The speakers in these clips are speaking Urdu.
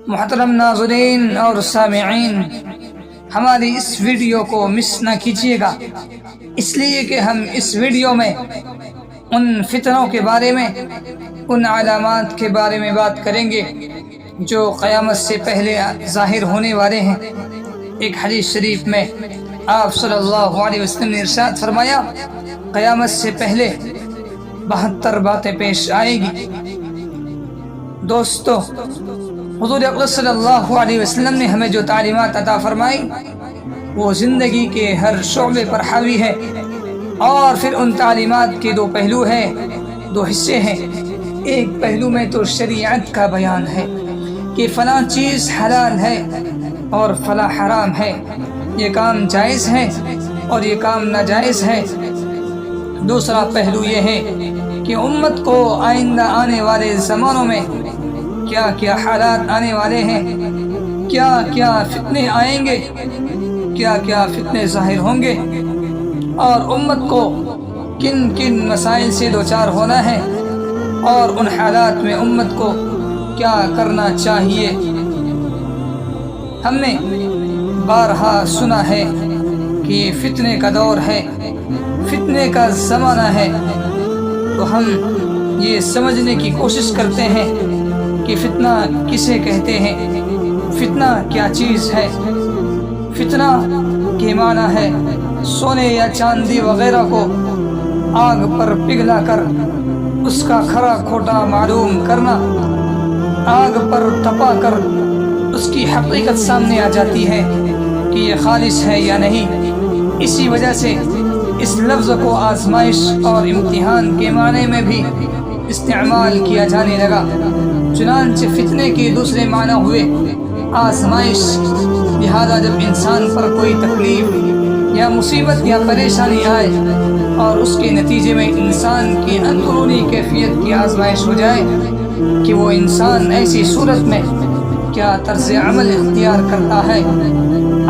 محترم ناظرین اور سامعین، ہماری اس ویڈیو کو مس نہ کیجیے گا، اس لیے کہ ہم اس ویڈیو میں ان فتنوں کے بارے میں، ان علامات کے بارے میں بات کریں گے جو قیامت سے پہلے ظاہر ہونے والے ہیں۔ ایک حدیث شریف میں آپ صلی اللہ علیہ وسلم نے ارشاد فرمایا، قیامت سے پہلے 72 باتیں پیش آئے گی۔ دوستو، حضور اقدس صلی اللہ علیہ وسلم نے ہمیں جو تعلیمات عطا فرمائی وہ زندگی کے ہر شعبے پر حاوی ہے، اور پھر ان تعلیمات کے دو پہلو ہیں، دو حصے ہیں۔ ایک پہلو میں تو شریعت کا بیان ہے کہ فلاں چیز حلال ہے اور فلاں حرام ہے، یہ کام جائز ہے اور یہ کام ناجائز ہے۔ دوسرا پہلو یہ ہے کہ امت کو آئندہ آنے والے زمانوں میں کیا کیا حالات آنے والے ہیں، کیا کیا فتنے آئیں گے، کیا کیا فتنے ظاہر ہوں گے، اور امت کو کن کن مسائل سے دوچار ہونا ہے، اور ان حالات میں امت کو کیا کرنا چاہیے۔ ہم نے بارہا سنا ہے کہ یہ فتنے کا دور ہے، فتنے کا زمانہ ہے، تو ہم یہ سمجھنے کی کوشش کرتے ہیں کہ فتنہ کسے کہتے ہیں، فتنہ کیا چیز ہے۔ فتنہ کے معنی ہے سونے یا چاندی وغیرہ کو آگ پر پگھلا کر اس کا کھرا کھوٹا معلوم کرنا، آگ پر تپا کر اس کی حقیقت سامنے آ جاتی ہے کہ یہ خالص ہے یا نہیں۔ اسی وجہ سے اس لفظ کو آزمائش اور امتحان کے معنی میں بھی استعمال کیا جانے لگا۔ چنانچہ فتنے کے دوسرے معنی ہوئے آزمائش، لہذا جب انسان پر کوئی تکلیف یا مصیبت یا پریشانی آئے اور اس کے نتیجے میں انسان کی اندرونی کیفیت کی آزمائش ہو جائے کہ وہ انسان ایسی صورت میں کیا طرز عمل اختیار کرتا ہے،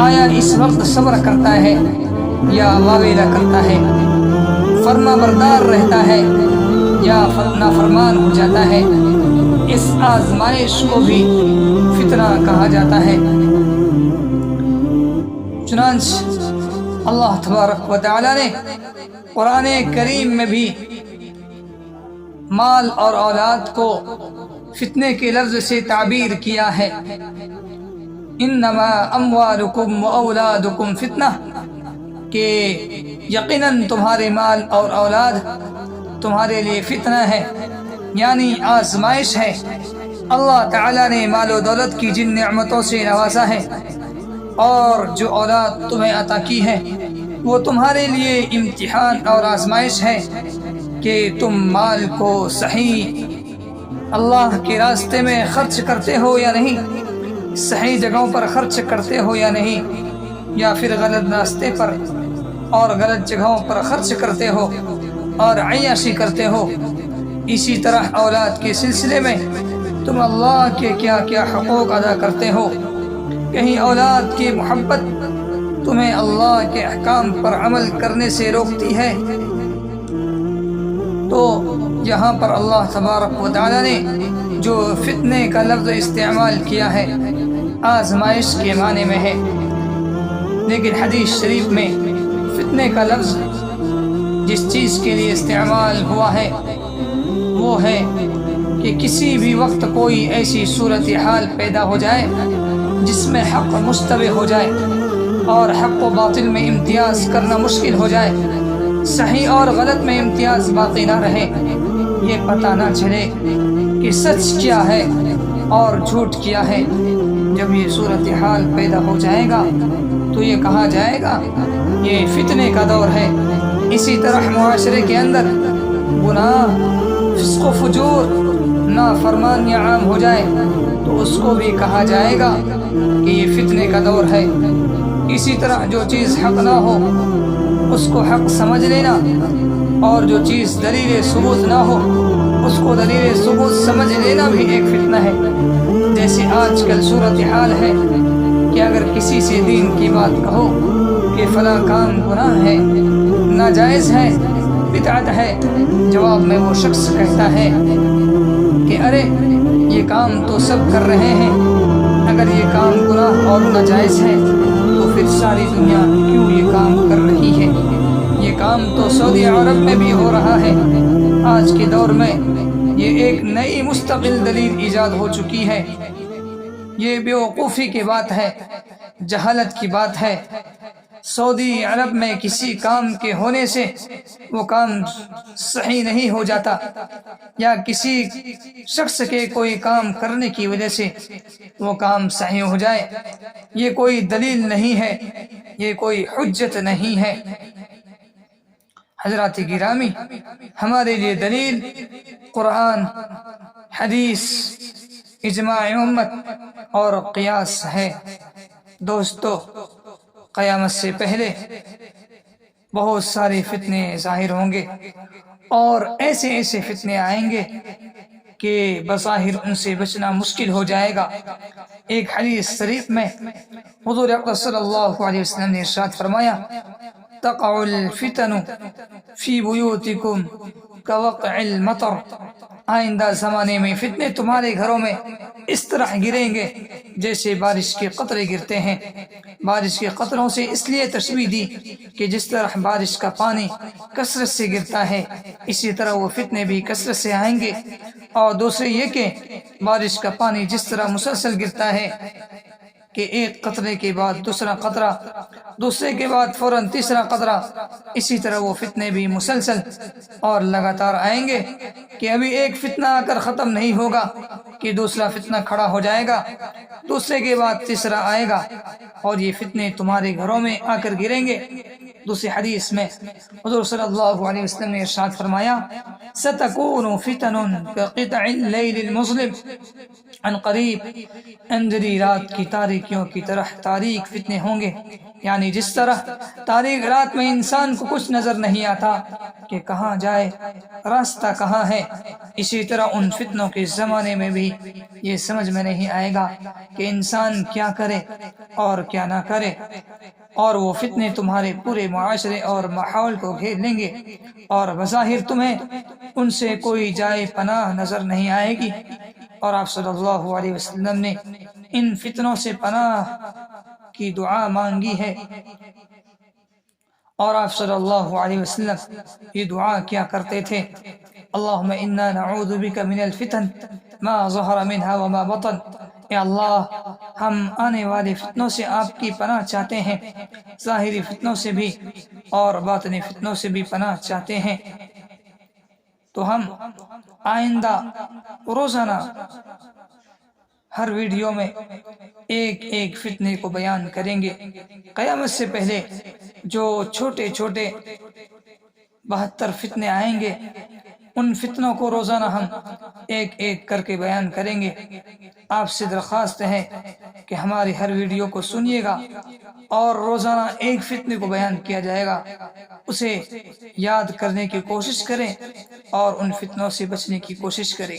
آیا اس وقت صبر کرتا ہے یا واویلا کرتا ہے، فرما بردار رہتا ہے یا نافرمان ہو جاتا ہے، اس آزمائش کو بھی فتنہ کہا جاتا ہے۔ چنانچہ اللہ تبارک و تعالی نے قرآن کریم میں بھی مال اور اولاد کو فتنے کے لفظ سے تعبیر کیا ہے، انما اموالکم و اولادکم فتنہ، کہ یقیناً تمہارے مال اور اولاد تمہارے لیے فتنہ ہے، یعنی آزمائش ہے۔ اللہ تعالیٰ نے مال و دولت کی جن نعمتوں سے نوازا ہے اور جو اولاد تمہیں عطا کی ہے وہ تمہارے لیے امتحان اور آزمائش ہے کہ تم مال کو صحیح اللہ کے راستے میں خرچ کرتے ہو یا نہیں، صحیح جگہوں پر خرچ کرتے ہو یا نہیں، یا پھر غلط راستے پر اور غلط جگہوں پر خرچ کرتے ہو اور عیاشی کرتے ہو۔ اسی طرح اولاد کے سلسلے میں تم اللہ کے کیا کیا حقوق ادا کرتے ہو۔ کہیں اولاد کی محبت تمہیں اللہ کے احکام پر عمل کرنے سے روکتی ہے، تو یہاں پر اللہ تبارک و تعالی نے جو فتنے کا لفظ استعمال کیا ہے آزمائش کے معنی میں ہے، لیکن حدیث شریف میں فتنے کا لفظ جس چیز کے لیے استعمال ہوا ہے وہ ہے کہ کسی بھی وقت کوئی ایسی صورتحال پیدا ہو جائے جس میں حق مشتبہ ہو جائے اور حق و باطل میں امتیاز کرنا مشکل ہو جائے، صحیح اور غلط میں امتیاز باقی نہ رہے، یہ پتہ نہ چلے کہ سچ کیا ہے اور جھوٹ کیا ہے۔ جب یہ صورتحال پیدا ہو جائے گا تو یہ کہا جائے گا یہ فتنے کا دور ہے۔ اسی طرح معاشرے کے اندر گناہ، فسق و فجور، نافرمانی عام ہو جائے تو اس کو بھی کہا جائے گا کہ یہ فتنے کا دور ہے۔ اسی طرح جو چیز حق نہ ہو اس کو حق سمجھ لینا، اور جو چیز دلیل ثبوت نہ ہو اس کو دلیل ثبوت سمجھ لینا بھی ایک فتنہ ہے۔ جیسے آج کل صورتحال ہے کہ اگر کسی سے دین کی بات کہو کہ فلاں کام گناہ ہے، ناجائز ہے، بدعت ہے، جواب میں وہ شخص کہتا ہے کہ ارے یہ کام تو سب کر رہے ہیں، اگر یہ کام گناہ اور ناجائز ہے تو پھر ساری دنیا کیوں یہ کام کر رہی ہے؟ یہ کام تو سعودی عرب میں بھی ہو رہا ہے۔ آج کے دور میں یہ ایک نئی مستقل دلیل ایجاد ہو چکی ہے۔ یہ بیوقوفی کی بات ہے، جہالت کی بات ہے۔ سعودی عرب میں کسی کام کے ہونے سے وہ کام صحیح نہیں ہو جاتا، یا کسی شخص کے کوئی کام کرنے کی وجہ سے وہ کام صحیح ہو جائے، یہ کوئی دلیل نہیں ہے، یہ کوئی حجت نہیں ہے۔ حضرات گرامی، ہمارے لیے دلیل قرآن، حدیث، اجماع امت اور قیاس ہے۔ دوستو، قیامت سے پہلے بہت سارے فتنے ظاہر ہوں گے، اور ایسے ایسے فتنے آئیں گے کہ بظاہر ان سے بچنا مشکل ہو جائے گا۔ ایک حدیث شریف میں حضور اقدس صلی اللہ علیہ وسلم نے ارشاد فرمایا: تقع الفتن فی بیوتکم کوقع المطر۔ آئندہ زمانے میں فتنے تمہارے گھروں میں اس طرح گریں گے جیسے بارش کے قطرے گرتے ہیں۔ بارش کے قطروں سے اس لیے تشبیہ دی کہ جس طرح بارش کا پانی کثرت سے گرتا ہے، اسی طرح وہ فتنے بھی کثرت سے آئیں گے۔ اور دوسرے یہ کہ بارش کا پانی جس طرح مسلسل گرتا ہے کہ ایک قطرے کے بعد دوسرا قطرہ، دوسرے کے بعد فوراً تیسرا قطرہ، اسی طرح وہ فتنے بھی مسلسل اور لگاتار آئیں گے کہ ابھی ایک فتنہ آ کر ختم نہیں ہوگا کہ دوسرا فتنہ کھڑا ہو جائے گا، دوسرے کے بعد تیسرا آئے گا، اور یہ فتنے تمہارے گھروں میں آ کر گریں گے۔ دوسری حدیث میں حضور صلی اللہ علیہ وسلم نے ارشاد فرمایا: ستکون فتن کقطع اللیل المظلم۔ عن قریب اندھیری رات کی تاریکیوں کی طرح تاریک فتنے ہوں گے، یعنی جس طرح تاریک رات میں انسان کو کچھ نظر نہیں آتا کہ کہاں جائے، راستہ کہاں ہے، اسی طرح ان فتنوں کے زمانے میں بھی یہ سمجھ میں نہیں آئے گا کہ انسان کیا کرے اور کیا نہ کرے، اور وہ فتنے تمہارے پورے معاشرے اور ماحول کو گھیر لیں گے، اور بظاہر تمہیں ان سے کوئی جائے پناہ نظر نہیں آئے گی۔ اور آپ صلی اللہ علیہ وسلم نے ان فتنوں سے پناہ کی دعا مانگی ہے، اور آپ صلی اللہ علیہ وسلم یہ دعا کیا کرتے تھے: اللہم انا نعوذ بک من الفتن ما ظہر منها وما بطن۔ اے اللہ، ہم آنے والے فتنوں سے آپ کی پناہ چاہتے ہیں، ظاہری فتنوں سے بھی اور باطنی فتنوں سے بھی پناہ چاہتے ہیں۔ تو ہم آئندہ روزانہ ہر ویڈیو میں ایک ایک فتنے کو بیان کریں گے۔ قیامت سے پہلے جو چھوٹے چھوٹے 72 فتنے آئیں گے، ان فتنوں کو روزانہ ہم ایک ایک کر کے بیان کریں گے۔ آپ سے درخواست ہے کہ ہماری ہر ویڈیو کو سنیے گا، اور روزانہ ایک فتنے کو بیان کیا جائے گا، اسے یاد کرنے کی کوشش کریں اور ان فتنوں سے بچنے کی کوشش کریں۔